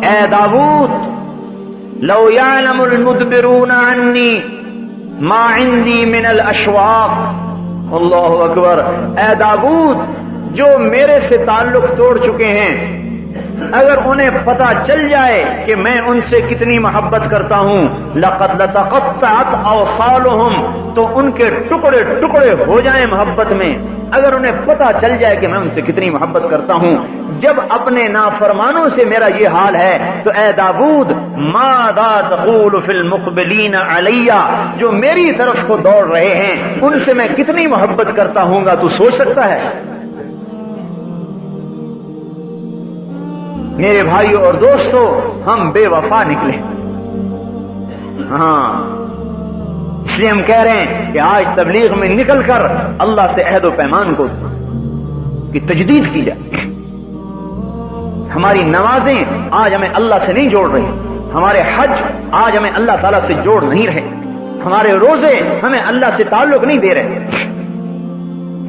اے داؤد لو یعلم المدبرون عنی ما عندی من الاشواق، اللہ اکبر، اے داؤد جو میرے سے تعلق توڑ چکے ہیں، اگر انہیں پتہ چل جائے کہ میں ان سے کتنی محبت کرتا ہوں، لقد لتقطعت اوصالهم، تو ان کے ٹکڑے ٹکڑے ہو جائیں محبت میں، اگر انہیں پتہ چل جائے کہ میں ان سے کتنی محبت کرتا ہوں۔ جب اپنے نافرمانوں سے میرا یہ حال ہے تو اے داؤد ماذا تقول فی المقبلین علی، جو میری طرف کو دوڑ رہے ہیں ان سے میں کتنی محبت کرتا ہوں گا، تو سوچ سکتا ہے؟ میرے بھائیوں اور دوستوں، ہم بے وفا نکلے، ہاں، اس لیے ہم کہہ رہے ہیں کہ آج تبلیغ میں نکل کر اللہ سے عہد و پیمان کی تجدید کی جائے۔ ہماری نمازیں آج ہمیں اللہ سے نہیں جوڑ رہی، ہمارے حج آج ہمیں اللہ تعالیٰ سے جوڑ نہیں رہے، ہمارے روزے ہمیں اللہ سے تعلق نہیں دے رہے،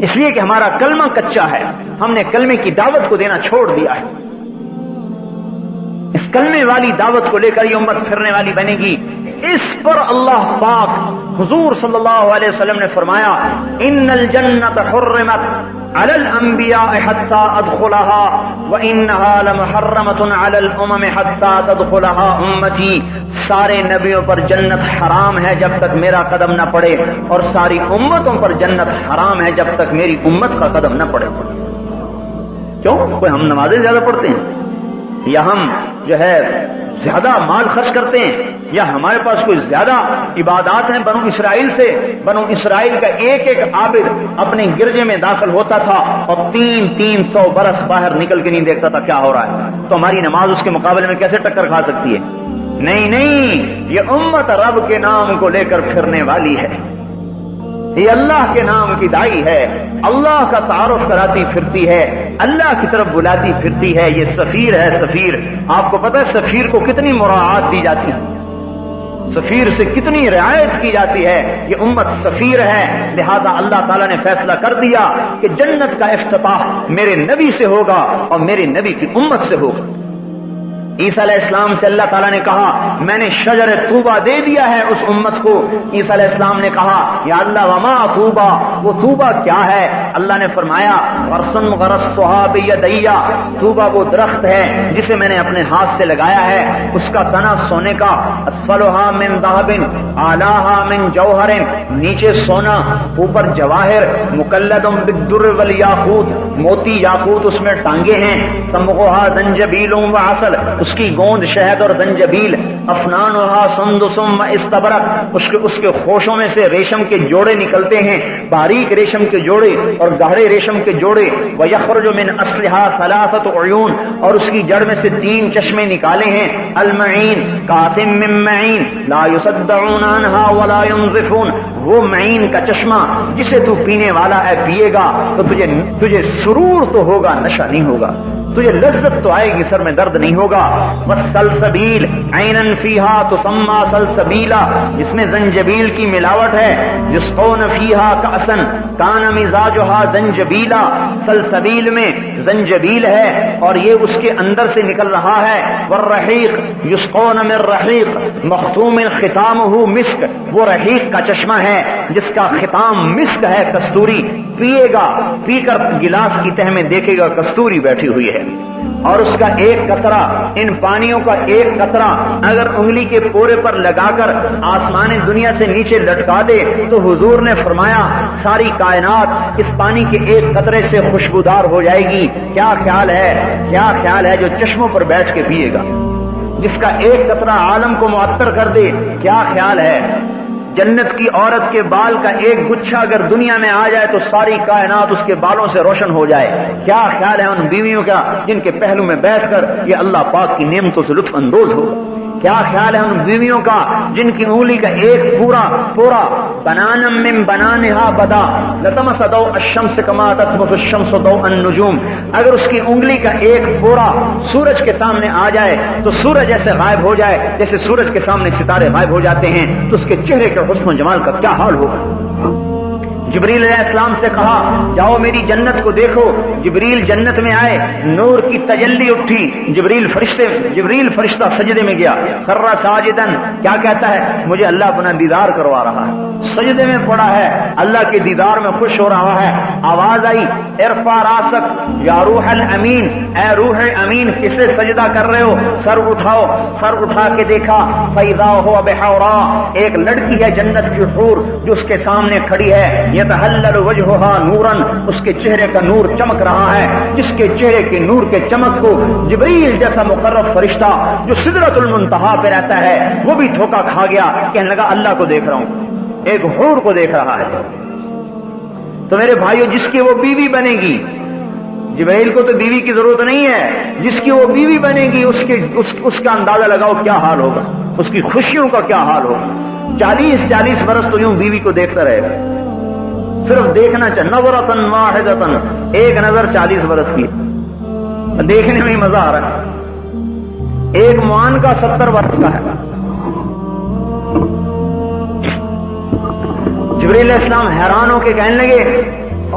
اس لیے کہ ہمارا کلمہ کچا ہے، ہم نے کلمے کی دعوت کو دینا چھوڑ دیا ہے۔ اس کلمے والی دعوت کو لے کر یہ امت پھرنے والی بنے گی۔ اس پر اللہ پاک حضور صلی اللہ علیہ وسلم نے فرمایا ان الجنت حرمت علی الانبیاء حتی ادخلها وانها لمحرمۃ علی الامم حتی تدخلها امتی، سارے نبیوں پر جنت حرام ہے جب تک میرا قدم نہ پڑے، اور ساری امتوں پر جنت حرام ہے جب تک میری امت کا قدم نہ پڑے۔ کیوں؟ کوئی ہم نمازیں زیادہ پڑھتے ہیں، یا ہم جو ہے زیادہ مال خرچ کرتے ہیں، یا ہمارے پاس کوئی زیادہ عبادات ہیں بنو اسرائیل سے؟ بنو اسرائیل کا ایک ایک عابد اپنے گرجے میں داخل ہوتا تھا اور 300 برس باہر نکل کے نہیں دیکھتا تھا کیا ہو رہا ہے، تو ہماری نماز اس کے مقابلے میں کیسے ٹکر کھا سکتی ہے؟ نہیں، یہ امت رب کے نام کو لے کر پھرنے والی ہے، یہ اللہ کے نام کی دائی ہے، اللہ کا تعارف کراتی پھرتی ہے، اللہ کی طرف بلاتی پھرتی ہے، یہ سفیر ہے۔ سفیر، آپ کو پتہ ہے سفیر کو کتنی مراعات دی جاتی ہے، سفیر سے کتنی رعایت کی جاتی ہے، یہ امت سفیر ہے، لہذا اللہ تعالیٰ نے فیصلہ کر دیا کہ جنت کا افتتاح میرے نبی سے ہوگا اور میرے نبی کی امت سے ہوگا۔ عیسیٰ علیہ السلام سے اللہ تعالیٰ نے کہا میں نے شجر طوبہ دے دیا ہے اس امت کو۔ عیسیٰ علیہ السلام نے کہا یا اللہ وما طوبہ، وہ طوبہ کیا ہے؟ اللہ نے فرمایا غرسن غرستھا بیدیا، طوبہ وہ درخت ہے جسے میں نے اپنے ہاتھ سے لگایا ہے، اس کا تنا سونے کا، اسفلھا من ذھب اعلیھا من جوہر، نیچے سونا اوپر جواہر، مکلد بالدر والیاقوت، موتی یاقوت اس میں ٹانگے ہیں، سمغھا زنجبیل وعسل، اس کی گوند شہد اور زنجبیل، افنانھا سندس واستبرق، اس کے خوشوں میں سے ریشم کے جوڑے نکلتے ہیں، باریک ریشم کے جوڑے اور گہرے ریشم کے جوڑے، ویخرج من اصلھا ثلاثۃ عیون، اور اس کی جڑ میں سے 3 چشمے نکالے ہیں، المعین قاسم من معین لا يصدعون عنها ولا ينزفون، وہ معین کا چشمہ جسے تو پینے والا ہے پیے گا تو تجھے سرور تو ہوگا، نشہ نہیں ہوگا، تجھے لذت تو آئے گی، سر میں درد نہیں ہوگا۔ والسلسبیل عینا فیہا تسمی سلسبیلا، جس میں زنجبیل کی ملاوٹ ہے، یسقون فیہا کأسا کان مزاجھا زنجبیلا، سلسبیل میں زنجبیل ہے اور یہ اس کے اندر سے نکل رہا ہے۔ والرحیق یسقون من رحیق مختوم ختامہ مسک، وہ رحیق کا چشمہ ہے جس کا ختام مسک ہے، کستوری، پیے گا، پی کر گلاس کی تہ میں دیکھے گا کستوری بیٹھی ہوئی ہے، اور اس کا ایک قطرہ، ان پانیوں کا ایک قطرہ اگر انگلی کے پورے پر لگا کر آسمان دنیا سے نیچے لٹکا دے تو حضور نے فرمایا ساری کائنات اس پانی کے ایک قطرے سے خوشبودار ہو جائے گی۔ کیا خیال ہے جو چشموں پر بیٹھ کے پیے گا، جس کا ایک قطرہ عالم کو معطر کر دے؟ کیا خیال ہے جنت کی عورت کے بال کا ایک گچھا اگر دنیا میں آ جائے تو ساری کائنات اس کے بالوں سے روشن ہو جائے؟ کیا خیال ہے ان بیویوں کا جن کے پہلو میں بیٹھ کر یہ اللہ پاک کی نعمتوں سے لطف اندوز ہو؟ کیا خیال ہے ان بیویوں کا جن کی انگلی کا ایک پورا بنانم من بنانھا بدا لتمس ضوء الشمس کما تطمس الشمس ضوء النجوم، اگر اس کی انگلی کا ایک پورا سورج کے سامنے آ جائے تو سورج ایسے غائب ہو جائے جیسے سورج کے سامنے ستارے غائب ہو جاتے ہیں، تو اس کے چہرے کے حسن و جمال کا کیا حال ہوگا؟ جبریل علیہ السلام سے کہا جاؤ میری جنت کو دیکھو. جبریل جنت میں آئے, نور کی تجلی اٹھی, جبریل فرشتہ سجدے میں گیا. خر ساجدن, کیا کہتا ہے؟ مجھے اللہ اپنا دیدار کروا رہا ہے. سجدے میں پڑا ہے, اللہ کے دیدار میں خوش ہو رہا ہے. آواز آئی ارفع راسک یا روح الامین, اے روح امین کسے سجدہ کر رہے ہو؟ سر اٹھاؤ. سر اٹھا کے دیکھا فاذا هو بحوراء, ایک لڑکی ہے جنت کی حور جو اس کے سامنے کھڑی ہے. یتحلل وجهها نورا, اس کے چہرے کا نور چمک رہا ہے. جس کے چہرے کے نور کے چمک کو جبریل جیسا مقرب فرشتہ جو سدرۃ المنتہا پہ رہتا ہے وہ بھی دھوکا کھا گیا. کہنے لگا اللہ کو دیکھ رہا ہوں, ایک حور کو دیکھ رہا ہے. تو میرے بھائیو, جس کی وہ بیوی بنے گی, جبریل کو تو بیوی کی ضرورت نہیں ہے, جس کی وہ بیوی بنے گی اس کا اندازہ لگاؤ کیا حال ہوگا, اس کی خوشیوں کا کیا حال ہوگا. 40 برس تو یوں بیوی کو دیکھتا رہے گا, صرف دیکھنا چاہیے. نظرۃ واحدۃ, ایک نظر 40 برس کی, دیکھنے میں ہی مزہ آ رہا ہے. ایک معان کا 70 برس کا ہے. جبریل علیہ السلام حیران ہو کے کہنے لگے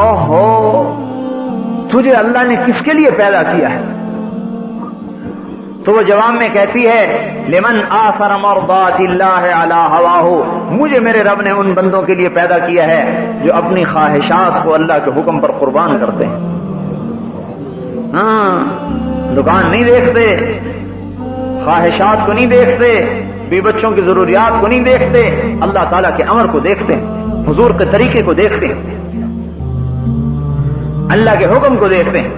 اوہو, تجھے اللہ نے کس کے لیے پیدا کیا ہے؟ تو وہ جواب میں کہتی ہے لمن آثر مرضات اللہ علی ہواہ, مجھے میرے رب نے ان بندوں کے لیے پیدا کیا ہے جو اپنی خواہشات کو اللہ کے حکم پر قربان کرتے ہیں. ہاں, دکان نہیں دیکھتے, خواہشات کو نہیں دیکھتے, بی بچوں کی ضروریات کو نہیں دیکھتے, اللہ تعالیٰ کے امر کو دیکھتے ہیں, حضور کے طریقے کو دیکھتے ہیں, اللہ کے حکم کو دیکھتے ہیں.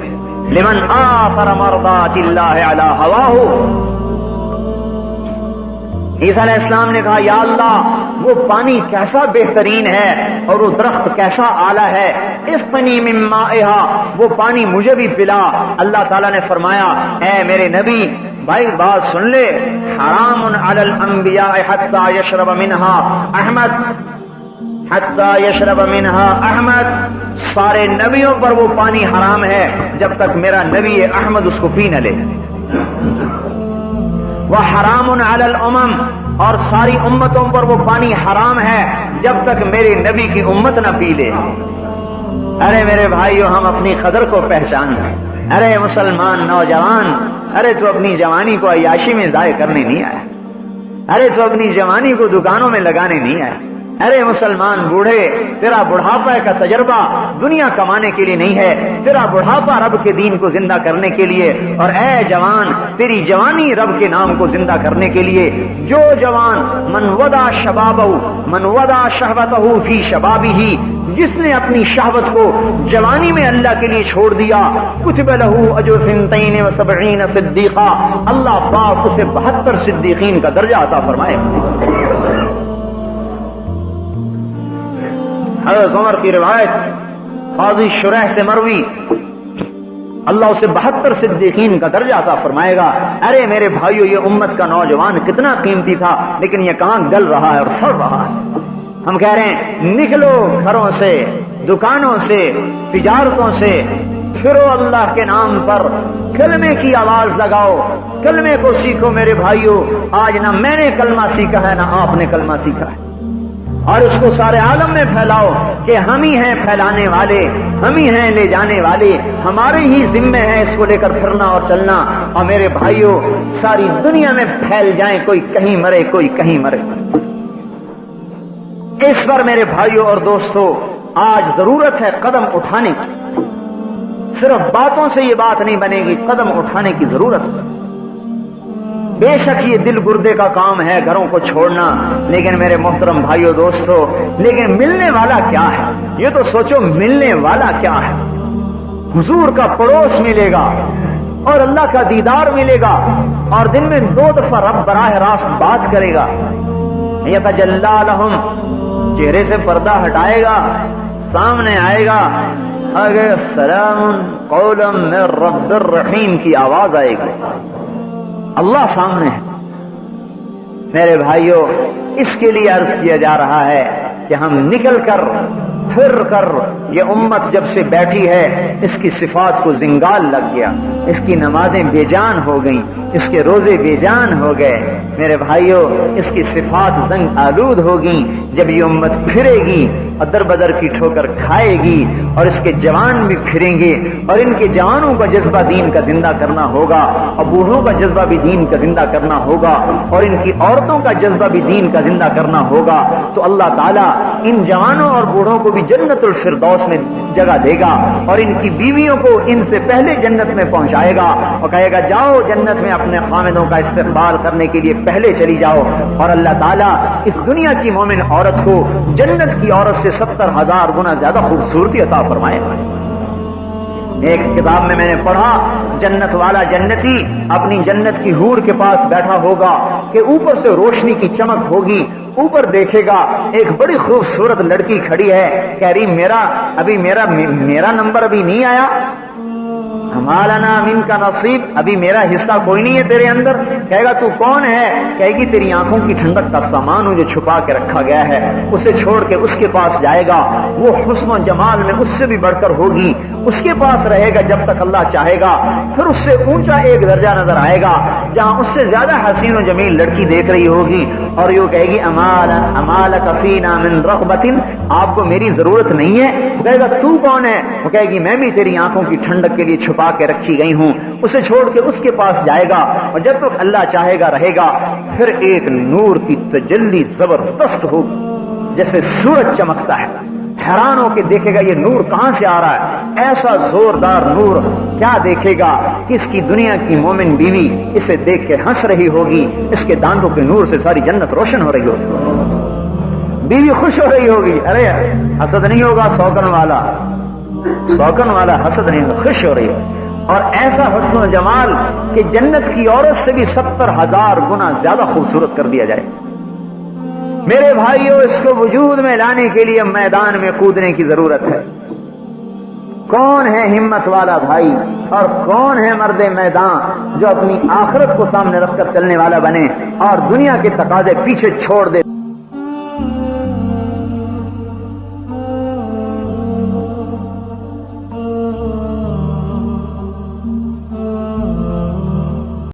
لمن آثر مرضات اللہ علی ہواہ. عیسیٰ علیہ السلام نے کہا یا اللہ وہ پانی کیسا بہترین ہے اور وہ درخت کیسا اعلیٰ ہے, اسقنی من مائہا, وہ پانی مجھے بھی پلا. اللہ تعالیٰ نے فرمایا اے میرے نبی بھائی بات سن لے, حرام علی الانبیاء حتی یشرب منہا احمد, حتی یشرب منہا احمد, سارے نبیوں پر وہ پانی حرام ہے جب تک میرا نبی احمد اس کو پی نہ لے. وحرام علی الامم, اور ساری امتوں پر وہ پانی حرام ہے جب تک میرے نبی کی امت نہ پی لے. ارے میرے بھائیو, ہم اپنی قدر کو پہچان لیں. ارے مسلمان نوجوان, ارے تو اپنی جوانی کو عیاشی میں ضائع کرنے نہیں آیا, ارے تو اپنی جوانی کو دکانوں میں لگانے نہیں آیا. ارے مسلمان بوڑھے, تیرا بڑھاپا کا تجربہ دنیا کمانے کے لیے نہیں ہے, تیرا بڑھاپا رب کے دین کو زندہ کرنے کے لیے. اور اے جوان, تیری جوانی رب کے نام کو زندہ کرنے کے لیے. جو جوان من ودا شبابہ من ودا شہوتہ فی شبابہ, جس نے اپنی شہوت کو جوانی میں اللہ کے لیے چھوڑ دیا, کتب لہ اجر 72 صدیقہ, اللہ پاک اسے 72 صدیقین کا درجہ عطا فرمائے. حضرت عمر کی روایت قاضی شریح سے مروی, اللہ اسے 72 صدیقین کا درجہ عطا فرمائے گا. ارے میرے بھائیو, یہ امت کا نوجوان کتنا قیمتی تھا, لیکن یہ کہاں گل رہا ہے اور سڑ رہا ہے. ہم کہہ رہے ہیں نکلو گھروں سے, دکانوں سے, تجارتوں سے, پھرو اللہ کے نام پر, کلمے کی آواز لگاؤ, کلمے کو سیکھو میرے بھائیو. آج نہ میں نے کلمہ سیکھا ہے نہ آپ نے کلمہ سیکھا ہے, اور اس کو سارے عالم میں پھیلاؤ کہ ہم ہی ہیں پھیلانے والے, ہم ہی ہیں لے جانے والے, ہمارے ہی ذمے ہیں اس کو لے کر پھرنا اور چلنا. اور میرے بھائیو, ساری دنیا میں پھیل جائیں, کوئی کہیں مرے کوئی کہیں مرے. اس پر میرے بھائیو اور دوستو آج ضرورت ہے قدم اٹھانے کی. صرف باتوں سے یہ بات نہیں بنے گی, قدم اٹھانے کی ضرورت ہے. بے شک یہ دل گردے کا کام ہے گھروں کو چھوڑنا, لیکن میرے محترم بھائیو دوستو, لیکن ملنے والا کیا ہے؟ یہ تو سوچو ملنے والا کیا ہے. حضور کا پڑوس ملے گا اور اللہ کا دیدار ملے گا, اور دن میں 2 دفعہ رب براہ راست بات کرے گا. یتجلی لہم, چہرے سے پردہ ہٹائے گا, سامنے آئے گا, اگر سلام قولا من رب الرحیم کی آواز آئے گی, اللہ سامنے ہے. میرے بھائیوں, اس کے لیے عرض کیا جا رہا ہے کہ ہم نکل کر پھر کر یہ امت جب سے بیٹھی ہے اس کی صفات کو زنگال لگ گیا، اس کی نمازیں بے جان ہو گئیں، اس کے روزے بے جان ہو گئے۔ میرے بھائیوں، اس کی صفات زنگ آلود ہوگی۔ جب یہ امت پھرے گی اور در بدر کی ٹھوکر کھائے گی اور اس کے جوان بھی پھریں گے اور ان کے جوانوں کا جذبہ دین کا زندہ کرنا ہوگا اور بوڑھوں کا جذبہ بھی دین کا زندہ کرنا ہوگا اور ان کی عورتوں کا جذبہ بھی دین کا زندہ کرنا ہوگا، تو اللہ تعالیٰ ان جوانوں اور بوڑھوں کو بھی جنت الفردوس میں جگہ دے گا اور ان کی بیویوں کو ان سے پہلے جنت میں پہنچائے گا اور کہے گا جاؤ جنت میں اپنے خامدوں کا استقبال کرنے کے لیے پہلے چلی جاؤ۔ اور اللہ تعالیٰ اس دنیا کی مومن عورت کو جنت کی عورت سے 70,000 گنا زیادہ خوبصورتی عطا فرمائے گا۔ ایک کتاب میں نے پڑھا، جنت والا جنتی اپنی جنت کی حور کے پاس بیٹھا ہوگا کہ اوپر سے روشنی کی چمک ہوگی، اوپر دیکھے گا ایک بڑی خوبصورت لڑکی کھڑی ہے، کہہ رہی میرا نمبر ابھی نہیں آیا، ہمالانا من کا نصیب، ابھی میرا حصہ کوئی نہیں ہے تیرے اندر۔ کہے گا تو کون ہے؟ کہے گی تیری آنکھوں کی ٹھنڈک کا سامان جو چھپا کے رکھا گیا ہے، اسے چھوڑ کے اس کے پاس جائے گا، وہ حسن و جمال میں اس سے بھی بڑھ کر ہوگی، اس کے پاس رہے گا جب تک اللہ چاہے گا، پھر اس سے اونچا ایک درجہ نظر آئے گا جہاں اس سے زیادہ حسین و جمیل لڑکی دیکھ رہی ہوگی اور یہ کہے گی امالک فینا من رغبت، آپ کو میری ضرورت نہیں ہے؟ کہے گا تو کون ہے؟ وہ کہے گی میں بھی تیری آنکھوں کی ٹھنڈک کے لیے چھپا کے رکھی گئی ہوں۔ اسے چھوڑ کے اس کے پاس جائے گا اور جب تک اللہ چاہے گا رہے گا، پھر ایک نور کی تجلی زبردست ہوگی جیسے سورج چمکتا ہے، حیران ہو کے دیکھے گا یہ نور کہاں سے آ رہا ہے، ایسا زوردار نور کیا دیکھے گا کہ اس کی دنیا کی مومن بیوی اسے دیکھ کے ہنس رہی ہوگی، اس کے دانتوں کے نور سے ساری جنت روشن ہو رہی ہوگی، بیوی خوش ہو رہی ہوگی، ارے حسد نہیں ہوگا، سوگن والا حسد نہیں ہوگا، خوش ہو رہی ہوگی۔ اور ایسا حسن و جمال کہ جنت کی عورت سے بھی 70,000 گنا زیادہ خوبصورت کر دیا جائے۔ میرے بھائیوں، اس کو وجود میں لانے کے لیے میدان میں کودنے کی ضرورت ہے۔ کون ہے ہمت والا بھائی اور کون ہے مرد میدان جو اپنی آخرت کو سامنے رکھ کر چلنے والا بنے اور دنیا کے تقاضے پیچھے چھوڑ دے،